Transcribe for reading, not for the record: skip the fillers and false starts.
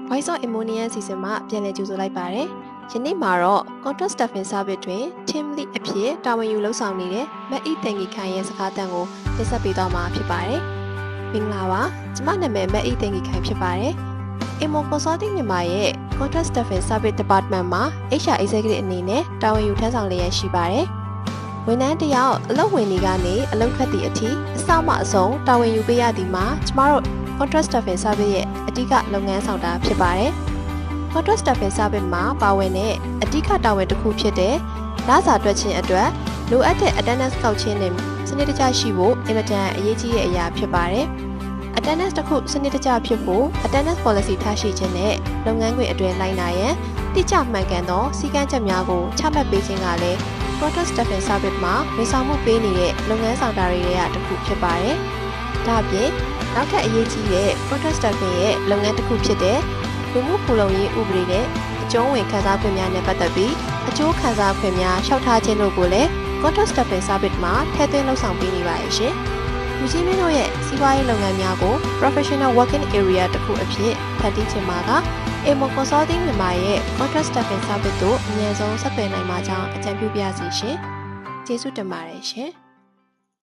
Voice of Ammonia စီစဉ်မှာပြန်လည်ကြိုဆိုလိုက်ပါတယ်။ယနေ့မှာတော့ Contract Staffing Service တွင် Team Lead အဖြစ်တာဝန်ယူလုပ်ဆောင်နေတဲ့မတ်အီတန်ကီခိုင်ရဲ့စကားသံကိုတင်ဆက်ပေးသွားမှာဖြစ်ပါတယ်။မင်္ဂလာပါ။ကျွန်မနာမည်မတ်အီတန်ကီခိုင်ဖြစ်ပါတယ်။ Ammo Consulting မြန်မာရဲ့ Contract Staffing Service Department မှာ HR Executive အနေနဲ့တာဝန်ယူထမ်းဆောင်လျက်ရှိပါတယ်။ဝန်ထမ်းတယောက်အလုပ်ဝင်နေကနေအလုပ်ထွက်သည့်အထိအစမှအဆုံးတာဝန်ယူပေးရသည်မှာကျမတို့ Contract Staffing Service ရဲ့အဓိကလုပ်ငန်းဆောင်တာဖြစ်ပါတယ်။ Contract Staffing Service မှာပါဝင်တဲ့အဓိကတာဝန်တစ်ခုဖြစ်တဲ့လစာတွက်ခြင်းအတွက်လိုအပ်တဲ့ attendance ကောက်ခြင်းနဲ့စနစ်တကျရှိဖို့အင်မတန်အရေးကြီးတဲ့အရာဖြစ်ပါတယ်။ attendance တစ်ခုစနစ်တကျဖြစ်ဖို့ attendance policy ထားရှိခြင်းနဲ့လုပ်ငန်းခွင်အတွင်းလိုက်နာရန်တိကျမှန်ကန်သောစည်းကမ်းချက်များကိုချမှတ်ပေးခြင်းကလည်း Contract Staffing Service မှာဝန်ဆောင်မှုပေးနေတဲ့လုပ်ငန်းဆောင်တာတွေရဲ့တစ်ခုဖြစ်ပါတယ်။ဒါ့အပြင်နောက်ထပ်အရေးကြီးတဲ့ Contract Staffing ရဲ့လုပ်ငန်းတစ်ခုဖြစ်တဲ့လူမှုဖူလုံရေးဥပဒေနဲ့အကျုံးဝင်ခံစားခွင့်များနဲ့ပတ်သက်ပြီးအကျိုးခံစားခွင့်များလျှောက်ထားခြင်းတို့ကိုလည်း Contract Staffing Service မှာထည့်သွင်းလုပ်ဆောင်ပေးနေပါရဲ့ရှင်။လူချင်းမင်းတို့ရဲ့စီးပွားရေးလုပ်ငန်းများကို Professional Working Area တစ်ခုအဖြစ်ဖန်တီးခြင်းမှာကAmmo Consulting မြန်မာရဲ့ Contract Staffing Service တို့အများဆုံးဆက်သွယ်နိုင်မှာကြောင်းအကြံပြုပါရစေရှင်။ကျေးဇူးတင်ပါတယ်ရှင်။